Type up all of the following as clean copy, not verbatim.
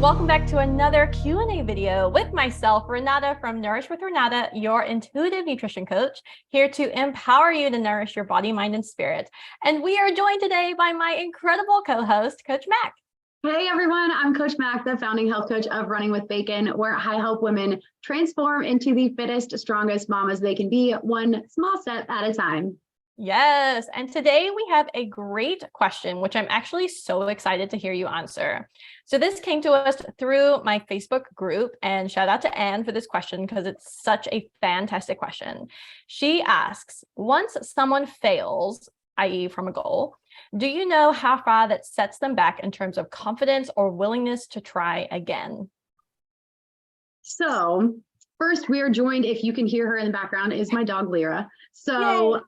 welcome back to another Q&A video with myself, Renata from Nourish with Renata, your intuitive nutrition coach, here to empower you to nourish your body, mind, and spirit. And we are joined today by my incredible co-host, Coach Mack. Hey everyone, I'm Coach Mack, the founding health coach of Running with Bacon, where I help women transform into the fittest, strongest mamas they can be, one small step at a time. Yes, and today we have a great question, which I'm actually so excited to hear you answer. So this came to us through my Facebook group, and shout out to Anne for this question because it's such a fantastic question. She asks, once someone fails, i.e. from a goal, do you know how far that sets them back in terms of confidence or willingness to try again? So first, we are joined, if you can hear her in the background, is my dog Lyra. So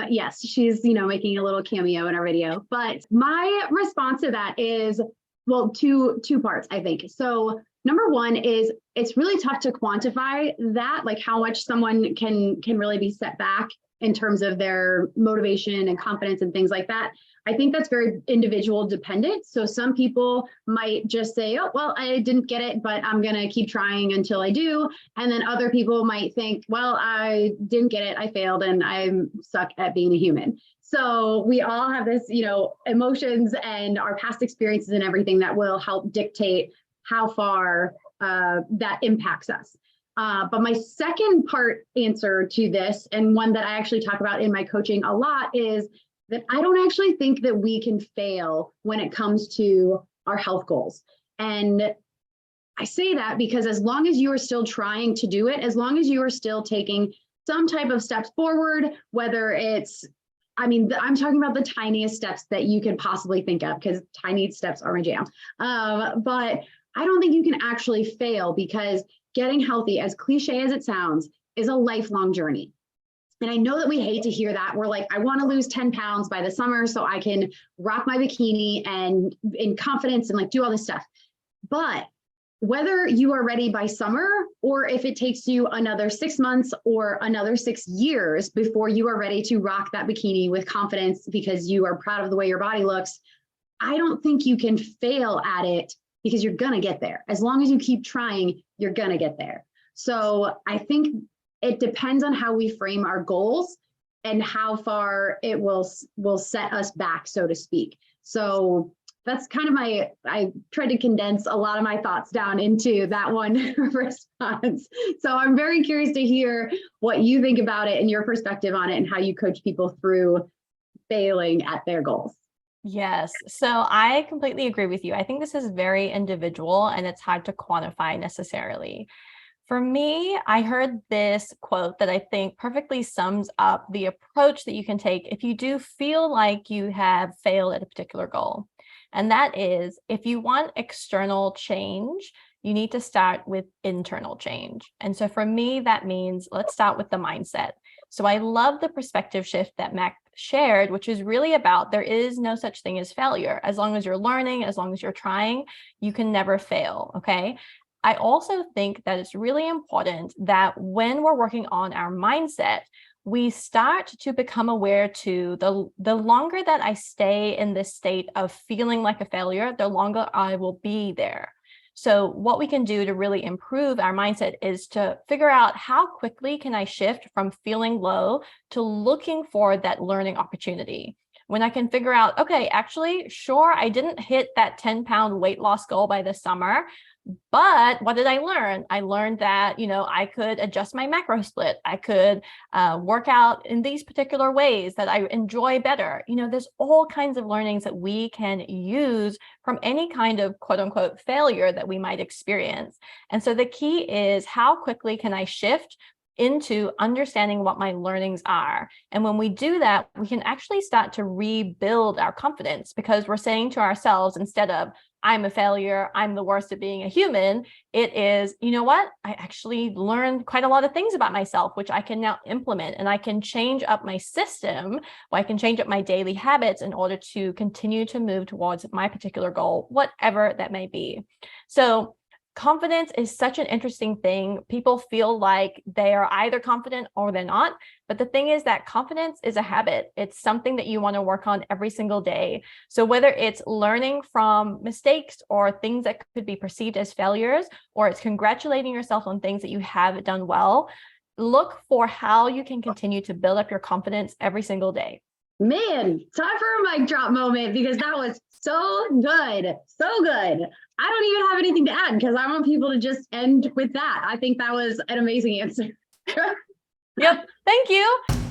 yes, she's making a little cameo in our video. But my response to that is, well, two parts, I think. So number one is it's really tough to quantify that, like how much someone can really be set back in terms of their motivation and confidence and things like that. I think that's very individual dependent. So some people might just say, oh, well, I didn't get it, but I'm going to keep trying until I do. And then other people might think, well, I didn't get it, I failed, and I suck at being a human. So we all have this, emotions and our past experiences and everything that will help dictate how far that impacts us. But my second part answer to this, and one that I actually talk about in my coaching a lot, is that I don't actually think that we can fail when it comes to our health goals. And I say that because as long as you are still trying to do it, as long as you are still taking some type of steps forward, whether it's, I'm talking about the tiniest steps that you can possibly think of, because tiny steps are my jam. But I don't think you can actually fail, because getting healthy, as cliche as it sounds, is a lifelong journey. And I know that we hate to hear that. We're like, I want to lose 10 pounds by the summer so I can rock my bikini and in confidence and like do all this stuff. But whether you are ready by summer, or if it takes you another 6 months or another 6 years before you are ready to rock that bikini with confidence because you are proud of the way your body looks, I don't think you can fail at it, because you're going to get there. As long as you keep trying, you're going to get there. So I think it depends on how we frame our goals and how far it will set us back, so to speak. So that's kind of I tried to condense a lot of my thoughts down into that one response. So I'm very curious to hear what you think about it and your perspective on it and how you coach people through failing at their goals. Yes. So I completely agree with you. I think this is very individual and it's hard to quantify necessarily. For me, I heard this quote that I think perfectly sums up the approach that you can take if you do feel like you have failed at a particular goal. And that is, if you want external change, you need to start with internal change. And so for me, that means let's start with the mindset. So I love the perspective shift that Mack shared, which is really about there is no such thing as failure. As long as you're learning, as long as you're trying, you can never fail, okay? I also think that it's really important that when we're working on our mindset, we start to become aware to the longer that I stay in this state of feeling like a failure, the longer I will be there. So what we can do to really improve our mindset is to figure out how quickly can I shift from feeling low to looking for that learning opportunity. When I can figure out, okay, actually, sure, I didn't hit that 10-pound weight loss goal by the summer, but what did I learn? I learned that, I could adjust my macro split. I could work out in these particular ways that I enjoy better. There's all kinds of learnings that we can use from any kind of quote unquote failure that we might experience. And so the key is, how quickly can I shift into understanding what my learnings are? And when we do that, we can actually start to rebuild our confidence, because we're saying to ourselves, instead of I'm a failure, I'm the worst at being a human, it is, you know what? I actually learned quite a lot of things about myself, which I can now implement, and I can change up my system, or I can change up my daily habits in order to continue to move towards my particular goal, whatever that may be. So confidence is such an interesting thing. People feel like they are either confident or they're not. But the thing is that confidence is a habit. It's something that you want to work on every single day. So whether it's learning from mistakes or things that could be perceived as failures, or it's congratulating yourself on things that you have done well, look for how you can continue to build up your confidence every single day. Man, time for a mic drop moment because that was so good. So good. I don't even have anything to add because I want people to just end with that. I think that was an amazing answer. Yep. Thank you.